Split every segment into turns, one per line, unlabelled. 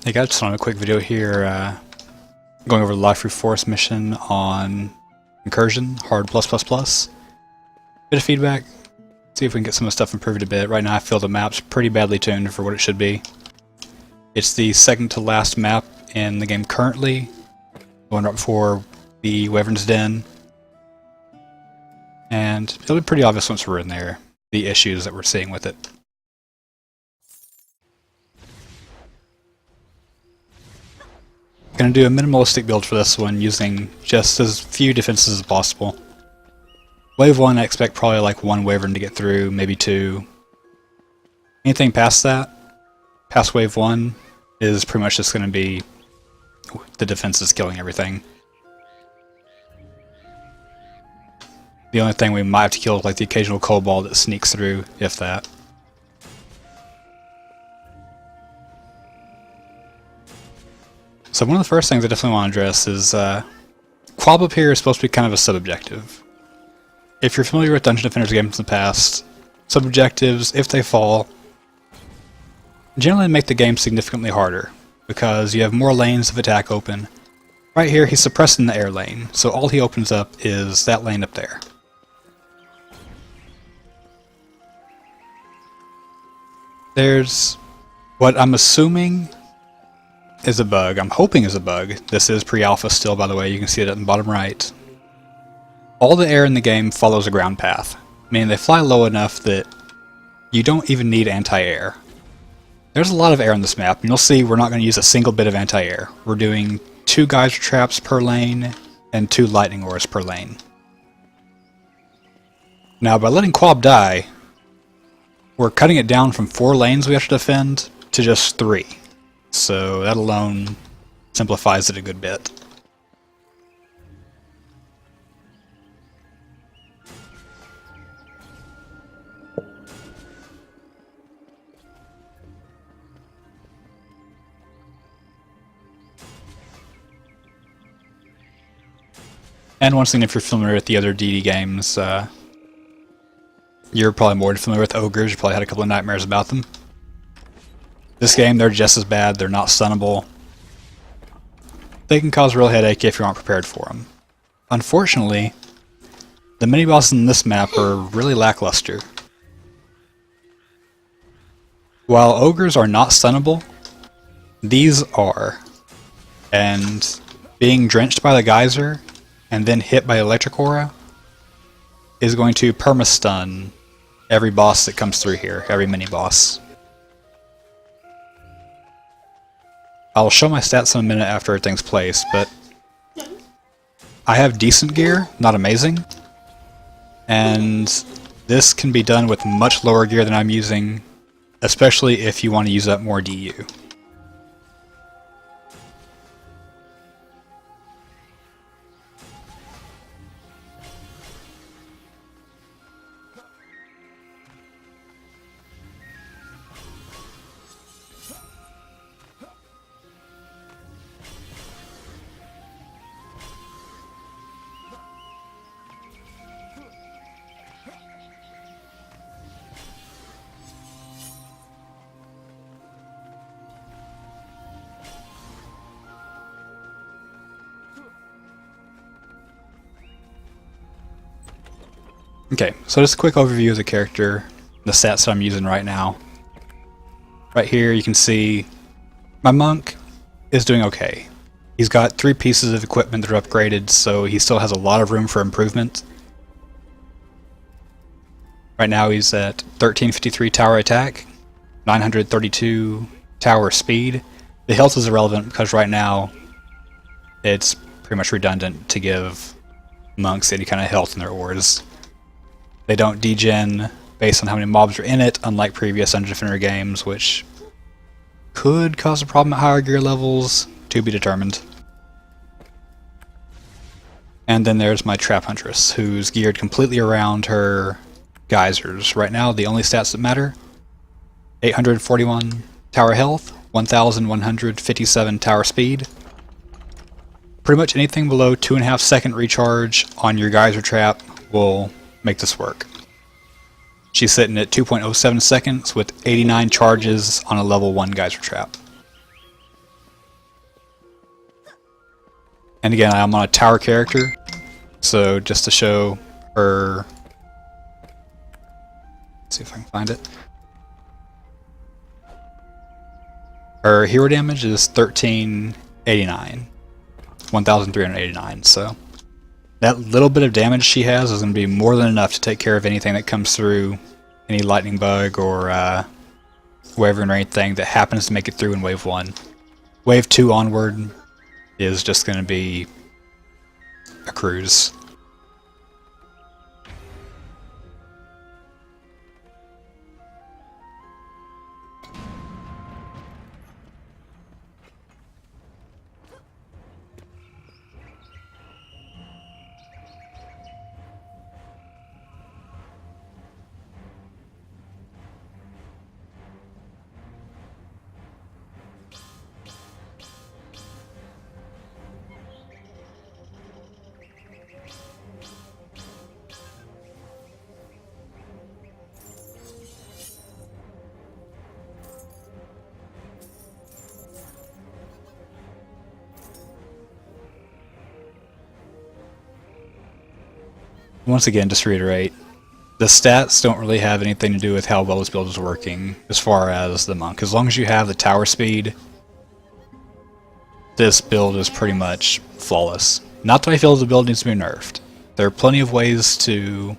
Hey guys, just on a quick video here, going over the Liferoot Forest mission on Incursion, hard +++. Bit of feedback, see if we can get some of the stuff improved a bit. Right now I feel the map's pretty badly tuned for what it should be. It's the second to last map in the game currently, going right before the Wyvern's Den. And it'll be pretty obvious once we're in there, the issues that we're seeing with it. Gonna do a minimalistic build for this one, using just as few defenses as possible. Wave 1 I expect probably like one Wyvern to get through, maybe two. Anything past that, past wave 1, is pretty much just gonna be the defenses killing everything. The only thing we might have to kill is like the occasional kobold that sneaks through, if that. So one of the first things I definitely want to address is Quab up here is supposed to be kind of a sub-objective. If you're familiar with Dungeon Defenders games in the past, sub-objectives, if they fall, generally make the game significantly harder, because you have more lanes of attack open. Right here he's suppressing the air lane, so all he opens up is that lane up there. There's what I'm assuming is a bug. I'm hoping is a bug. This is pre-alpha still, by the way. You can see it at the bottom right. All the air in the game follows a ground path, meaning they fly low enough that you don't even need anti-air. There's a lot of air on this map, and you'll see we're not going to use a single bit of anti-air. We're doing 2 geyser traps per lane and 2 lightning ores per lane. Now, by letting Quab die, we're cutting it down from 4 lanes we have to defend to just 3. So that alone simplifies it a good bit. And once again, if you're familiar with the other DD games, you're probably more familiar with ogres. You probably had a couple of nightmares about them. This game, they're just as bad. They're not stunnable. They can cause a real headache if you aren't prepared for them. Unfortunately, the mini-bosses in this map are really lackluster. While ogres are not stunnable, these are. And being drenched by the geyser and then hit by electric aura is going to perma-stun every boss that comes through here, every mini-boss. I'll show my stats in a minute after everything's placed, but I have decent gear, not amazing, and this can be done with much lower gear than I'm using, especially if you want to use up more DU. Okay, so just a quick overview of the character, the stats that I'm using right now. Right here you can see my monk is doing okay. He's got 3 pieces of equipment that are upgraded, so he still has a lot of room for improvement. Right now he's at 1353 tower attack, 932 tower speed. The health is irrelevant because right now it's pretty much redundant to give monks any kind of health in their ores. They don't degen based on how many mobs are in it, unlike previous Dungeon Defender games, which could cause a problem at higher gear levels, to be determined. And then there's my Trap Huntress, who's geared completely around her geysers. Right now, the only stats that matter: 841 tower health, 1157 tower speed. Pretty much anything below 2.5 second recharge on your geyser trap will make this work. She's sitting at 2.07 seconds with 89 charges on a level 1 geyser trap. And again, I'm on a tower character, so just to show her... Let's see if I can find it. Her hero damage is 1389. 1389, so that little bit of damage she has is going to be more than enough to take care of anything that comes through, any lightning bug or wyvern or anything that happens to make it through in Wave 1. Wave 2 onward is just going to be a cruise. Once again, just to reiterate, the stats don't really have anything to do with how well this build is working as far as the monk. As long as you have the tower speed, this build is pretty much flawless. Not that I feel the build needs to be nerfed. There are plenty of ways to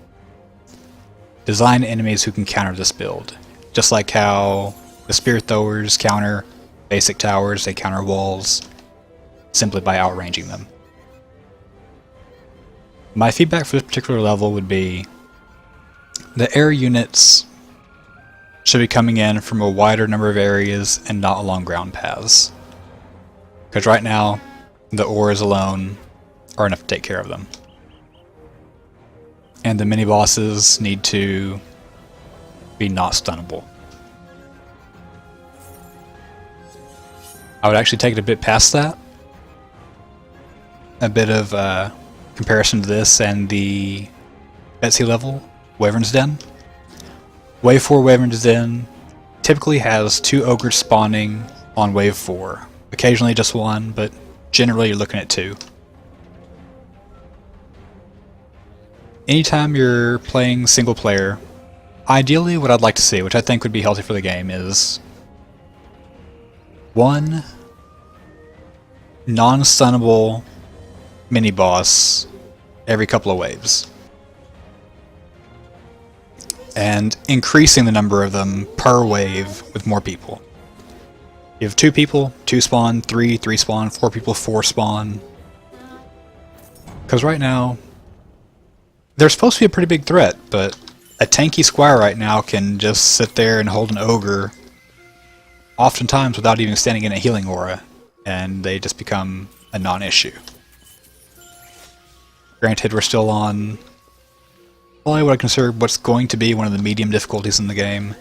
design enemies who can counter this build. Just like how the spear throwers counter basic towers, they counter walls simply by outranging them. My feedback for this particular level would be the air units should be coming in from a wider number of areas and not along ground paths. Because right now, the ores alone are enough to take care of them. And the mini-bosses need to be not stunnable. I would actually take it a bit past that. A bit of comparison to this and the Betsy level, Wyvern's Den. Wave 4 Wyvern's Den typically has 2 ogres spawning on Wave 4. Occasionally just 1, but generally you're looking at 2. Anytime you're playing single player, ideally what I'd like to see, which I think would be healthy for the game, is 1 non-stunnable mini-boss every couple of waves. And increasing the number of them per wave with more people. You have 2 people, 2 spawn, 3 spawn, 4 people, 4 spawn. Because right now, they're supposed to be a pretty big threat, but a tanky squire right now can just sit there and hold an ogre oftentimes without even standing in a healing aura, and they just become a non-issue. Granted, we're still on probably what I consider what's going to be one of the medium difficulties in the game.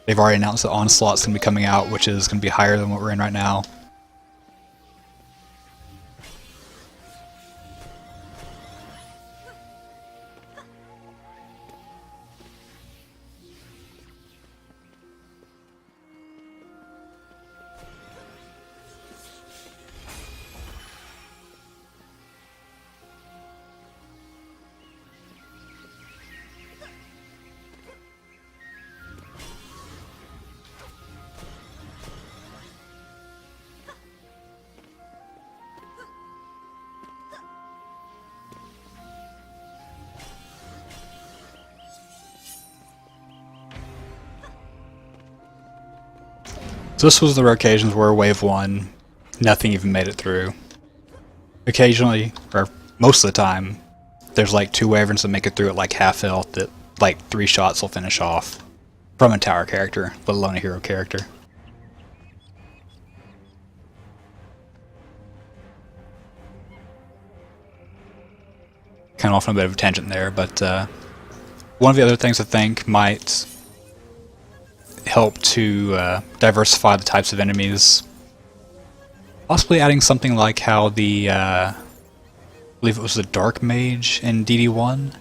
They've already announced that Onslaught's going to be coming out, which is going to be higher than what we're in right now. So this was the rare occasions where Wave 1, nothing even made it through. Occasionally, or most of the time, there's like 2 wyverns that make it through at like half health that like 3 shots will finish off from a tower character, let alone a hero character. Kind of off on a bit of a tangent there, but one of the other things I think might help to diversify the types of enemies, possibly adding something like how the I believe it was the Dark Mage in DD1,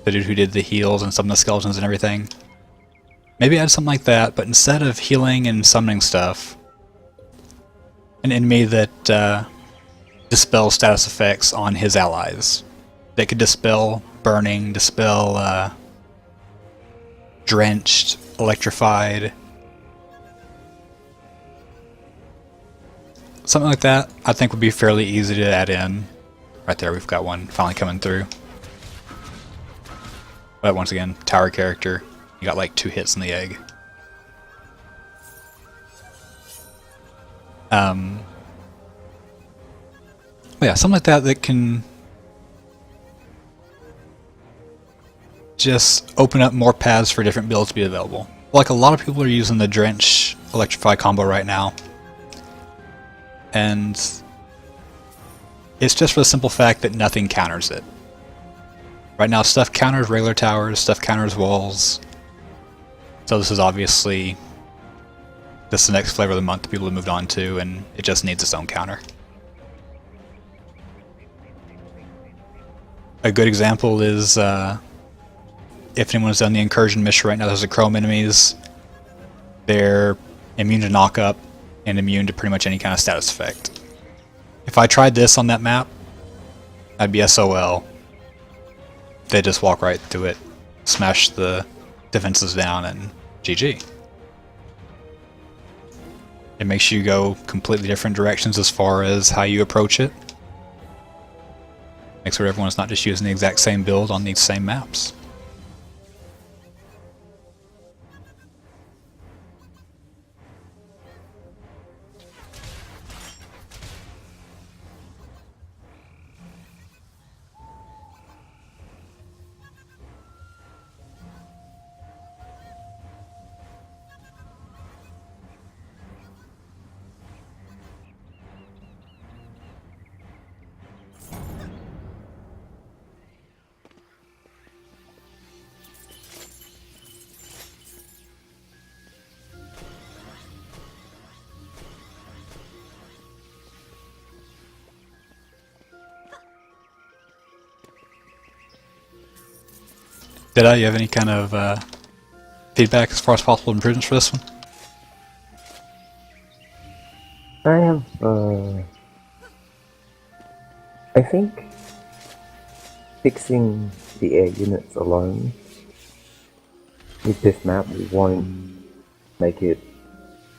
the dude who did the heals and some of the skeletons and everything. Maybe add something like that, but instead of healing and summoning stuff, an enemy that dispel status effects on his allies. They could dispel burning, dispel drenched, electrified, something like that. I think would be fairly easy to add in. Right there, we've got one finally coming through. But once again, tower character, you got like 2 hits in the egg. Yeah, something like that that can just open up more paths for different builds to be available. Like a lot of people are using the Drench Electrify combo right now. And it's just for the simple fact that nothing counters it. Right now stuff counters regular towers, stuff counters walls. So this is obviously just the next flavor of the month that people have moved on to, and it just needs its own counter. A good example is if anyone's done the Incursion mission right now, there's the Chrome enemies. They're immune to knock-up and immune to pretty much any kind of status effect. If I tried this on that map, I'd be SOL. They just walk right through it, smash the defenses down, and GG. It makes you go completely different directions as far as how you approach it. Makes sure everyone's not just using the exact same build on these same maps. Did you have any kind of feedback as far as possible improvements for this one?
I have, I think fixing the air units alone with this map won't make it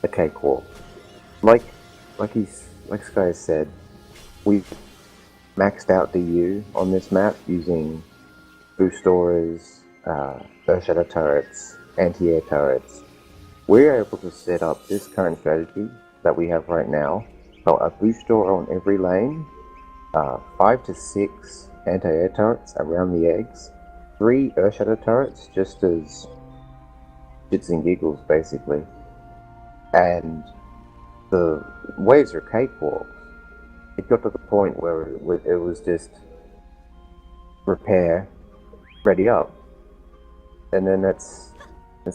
a cakewalk. Like Sky said, we've maxed out DU on this map using boost auras, Earthshatter turrets, anti-air turrets. We're able to set up this current strategy that we have right now, so a boost aura on every lane, 5 to 6 anti-air turrets around the eggs, 3 Earthshatter turrets just as shits and giggles basically, and the waves are cakewalks. It got to the point where it was just repair, ready up, and then it's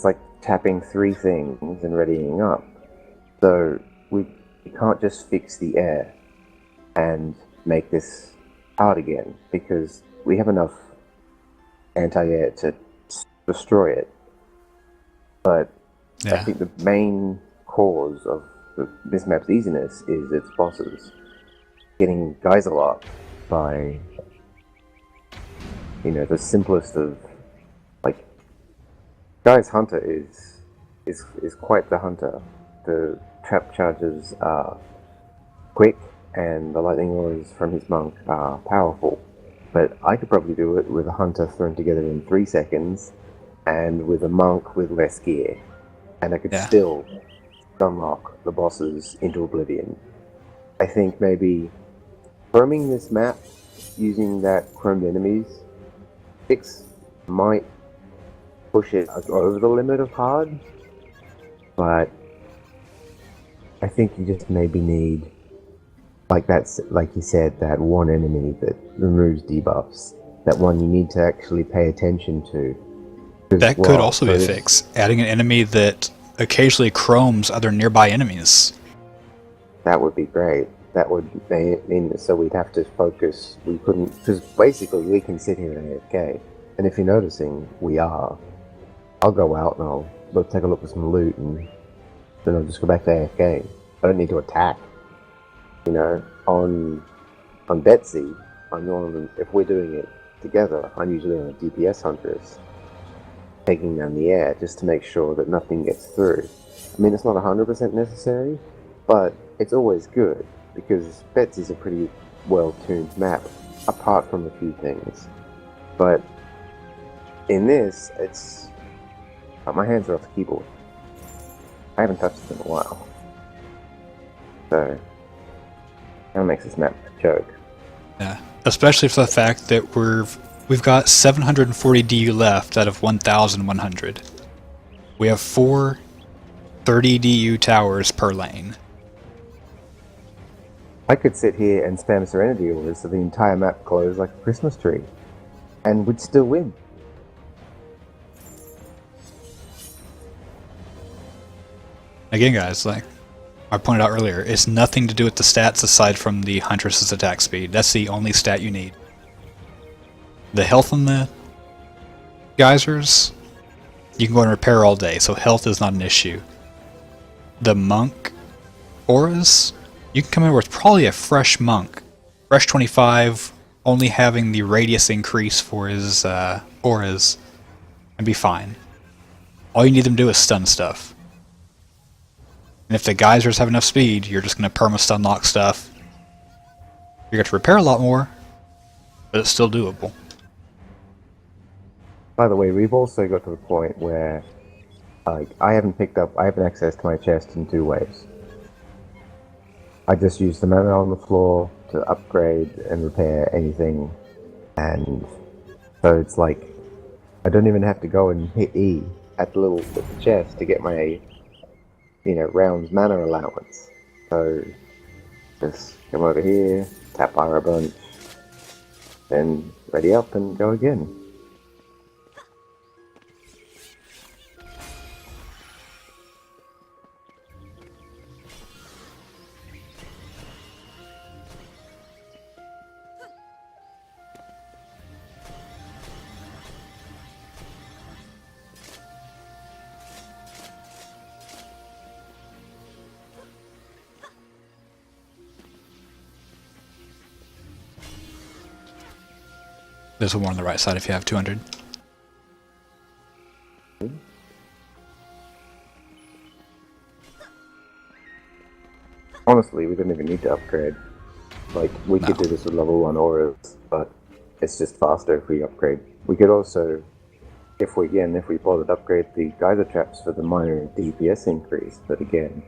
like tapping 3 things and readying up. So we can't just fix the air and make this hard again, because we have enough anti-air to destroy it. But yeah. I think the main cause of this map's easiness is its bosses getting Geyser up by, you know, the simplest of, like, Guy's Hunter is quite the hunter. The trap charges are quick, and the lightning auras from his monk are powerful. But I could probably do it with a hunter thrown together in 3 seconds, and with a monk with less gear, and I could still unlock the bosses into oblivion. I think maybe chroming this map using that chromed enemies fix might push it over the limit of hard, but I think you just maybe need, like you said, that one enemy that removes debuffs, that one you need to actually pay attention to.
That could also be a fix. Adding an enemy that occasionally chromes other nearby enemies. That
would be great. That would mean so we'd have to focus. We couldn't, because basically we can sit here and AFK. And if you're noticing, we are. I'll go out and I'll take a look at some loot, and then I'll just go back to AFK. I don't need to attack. You know, on On Betsy, if we're doing it together, I'm usually on a DPS Huntress, taking down the air just to make sure that nothing gets through. I mean, it's not 100% necessary, but it's always good, because Betsy's a pretty well-tuned map, apart from a few things. But in this, it's... my hands are off the keyboard. I haven't touched it in a while. So, that makes this map a joke.
Yeah, especially for the fact that we've got 740 DU left out of 1,100. We have 4 30 DU towers per lane.
I could sit here and spam Serenity Orders so the entire map glows like a Christmas tree, and would still win.
Again, guys, like I pointed out earlier, it's nothing to do with the stats aside from the Huntress's attack speed. That's the only stat you need. The health on the geysers, you can go and repair all day, so health is not an issue. The monk auras, you can come in with probably a fresh monk. Fresh 25, only having the radius increase for his auras, and be fine. All you need them to do is stun stuff. And if the geysers have enough speed, you're just going to perma-stun lock stuff. You're going to repair a lot more, but it's still doable.
By the way, we've also got to the point where I haven't access to my chest in 2 ways. I just use the mana on the floor to upgrade and repair anything, and so it's like I don't even have to go and hit E at the chest to get my rounds mana allowance. So just come over here, tap fire a bunch, then ready up and go again.
There's one more on the right side if you have 200.
Honestly, we don't even need to upgrade. Like, we could do this with level 1 auras, but it's just faster if we upgrade. We could also, if we bothered, upgrade the geyser traps for the minor DPS increase, but again,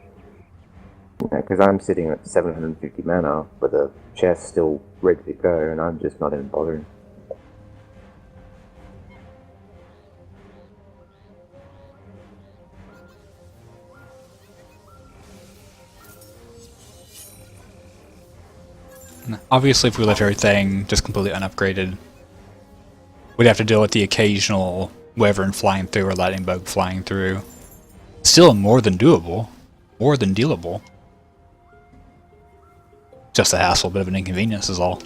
because I'm sitting at 750 mana with a chest still ready to go, and I'm just not even bothering.
Obviously, if we left everything just completely unupgraded, we'd have to deal with the occasional wyvern flying through or lightning bug flying through. Still more than doable, more than dealable. Just a hassle, a bit of an inconvenience is all.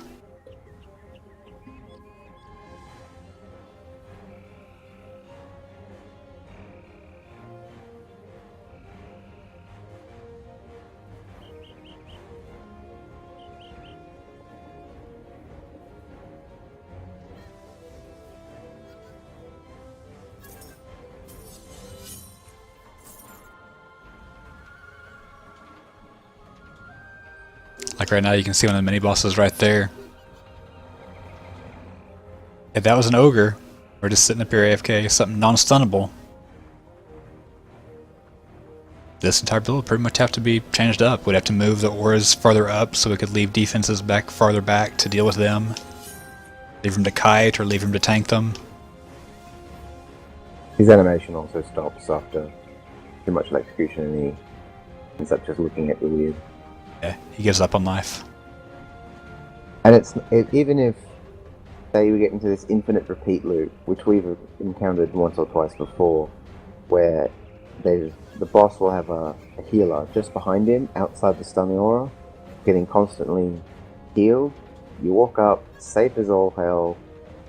Like right now, you can see one of the mini bosses right there. If that was an ogre, we're just sitting up here AFK, something non-stunnable. This entire build would pretty much have to be changed up. We'd have to move the auras farther up so we could leave defenses back farther back to deal with them. Leave them to kite or leave them to tank them.
His animation also stops after too much electrocution, and he ends up just looking at you weird.
Yeah, he gives up on life.
And even if, say, we get into this infinite repeat loop, which we've encountered once or twice before, where the boss will have a healer just behind him, outside the stunning aura, getting constantly healed. You walk up, safe as all hell,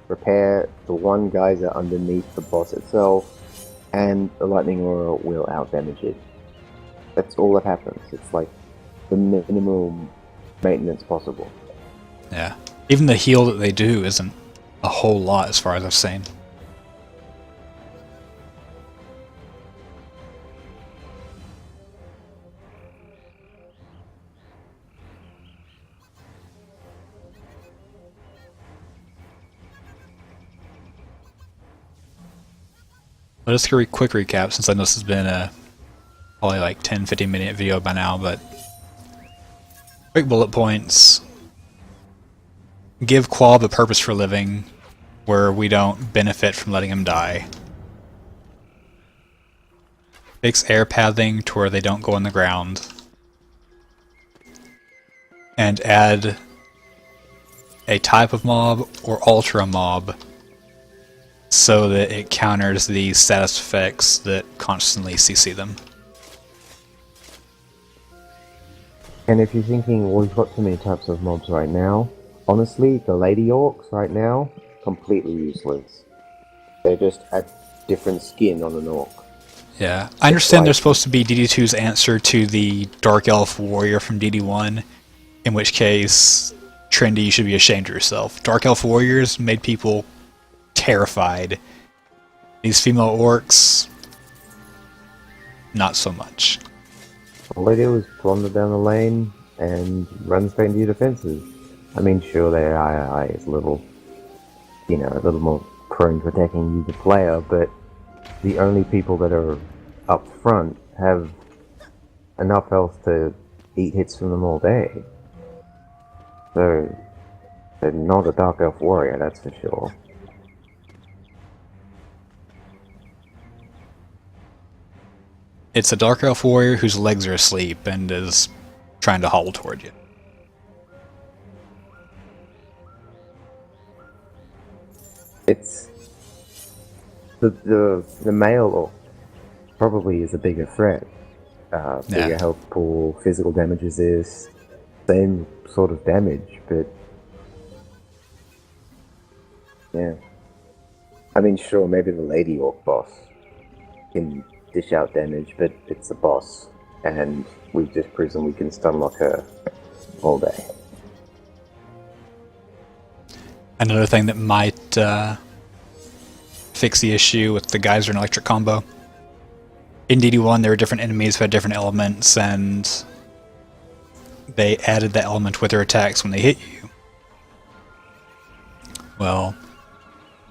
repair the one geyser underneath the boss itself, and the lightning aura will outdamage it. That's all that happens. It's like the minimum maintenance possible.
Yeah. Even the heal that they do isn't a whole lot as far as I've seen. But just a quick recap, since I know this has been a probably like 10-15 minute video by now, but quick bullet points. Give Quab a purpose for living, where we don't benefit from letting him die. Fix air pathing to where they don't go on the ground. And add a type of mob or alter a mob so that it counters the status effects that constantly CC them.
And if you're thinking, well, we've got too many types of mobs right now, honestly, the Lady Orcs right now, completely useless. They just add different skin on an orc.
Yeah, I understand they're supposed to be DD2's answer to the Dark Elf Warrior from DD1, in which case, Trendy, you should be ashamed of yourself. Dark Elf Warriors made people terrified. These female orcs, not so much.
All they do is plunder down the lane and run straight into your defenses. I mean, sure, their II is a little more prone to attacking you, the player, but the only people that are up front have enough health to eat hits from them all day. So, they're not a Dark Elf Warrior, that's for sure.
It's a Dark Elf Warrior whose legs are asleep and is trying to hobble toward you.
It's the male orc probably is a bigger threat. Bigger health pool, physical damage resist, same sort of damage, but yeah. I mean, sure, maybe the Lady Orc boss can dish out damage, but it's a boss, and we've just proven we can stun lock her all day.
Another thing that might fix the issue with the Geyser and Electric combo. In DD1, there were different enemies who had different elements, and they added that element with their attacks when they hit you. Well,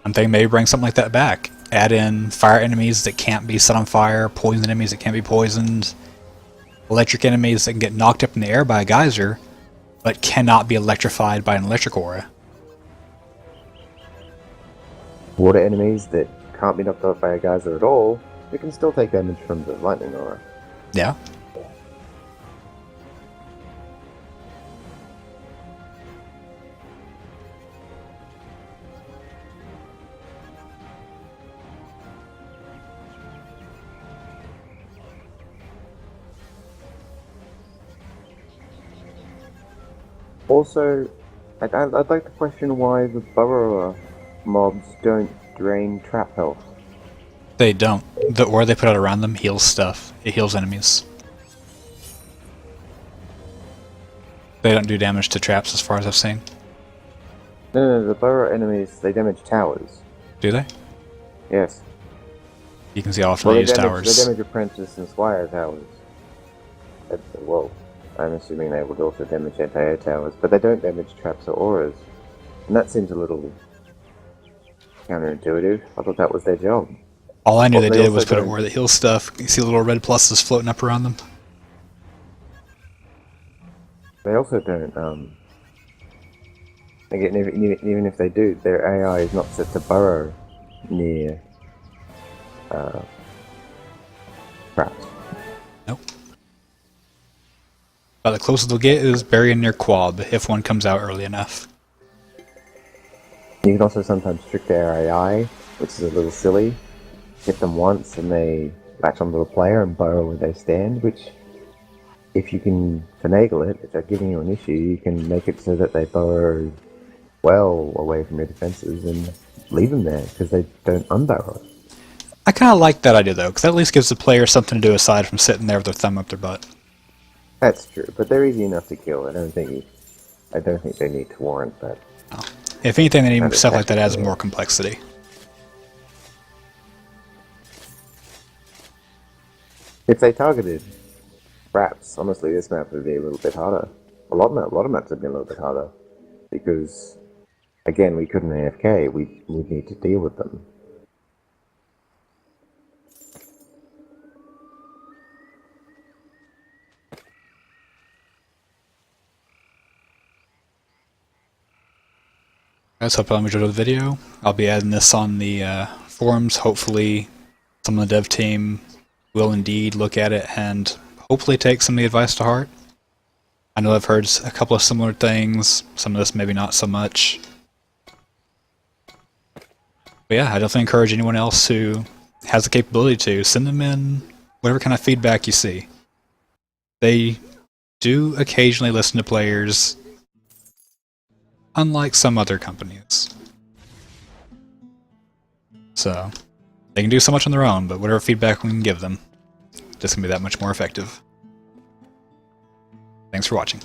I'm thinking maybe bring something like that back. Add in fire enemies that can't be set on fire, poison enemies that can't be poisoned, electric enemies that can get knocked up in the air by a geyser, but cannot be electrified by an electric aura.
Water enemies that can't be knocked out by a geyser at all, they can still take damage from the lightning aura.
Yeah.
Also, I'd like to question why the burrower mobs don't drain trap health.
They don't. The aura they put out around them heals stuff. It heals enemies. They don't do damage to traps as far as I've seen.
No, the burrower enemies, they damage towers.
Do they?
Yes.
You can see how often they use towers.
They damage Apprentice and Squire towers. Well, I'm assuming they would also damage anti-air towers, but they don't damage traps or auras. And that seems a little counterintuitive. I thought that was their job.
All I knew they did was put an aura that heals stuff. You see little red pluses floating up around them.
They also don't, again, even if they do, their AI is not set to burrow near traps.
Nope. About the closest they'll get is burying near Quab, if one comes out early enough.
You can also sometimes trick their AI, which is a little silly. Hit them once and they latch onto the player and burrow where they stand, which, if you can finagle it, if they're giving you an issue, you can make it so that they burrow well away from your defenses and leave them there, because they don't unburrow.
I kind of like that idea, though, because that at least gives the player something to do aside from sitting there with their thumb up their butt.
That's true, but they're easy enough to kill. I don't think I don't think they need to warrant that.
Oh. If anything, they need stuff like that adds
technically.
more complexity.
If they targeted traps, honestly, this map would be a little bit harder. A lot of maps would be a little bit harder because, again, we couldn't AFK. We'd need to deal with them.
Guys, hope you enjoyed the video. I'll be adding this on the forums. Hopefully, some of the dev team will indeed look at it and hopefully take some of the advice to heart. I know I've heard a couple of similar things. Some of this maybe not so much. But yeah, I definitely encourage anyone else who has the capability to send them in whatever kind of feedback you see. They do occasionally listen to players, unlike some other companies. So, they can do so much on their own, but whatever feedback we can give them, just gonna be that much more effective. Thanks for watching.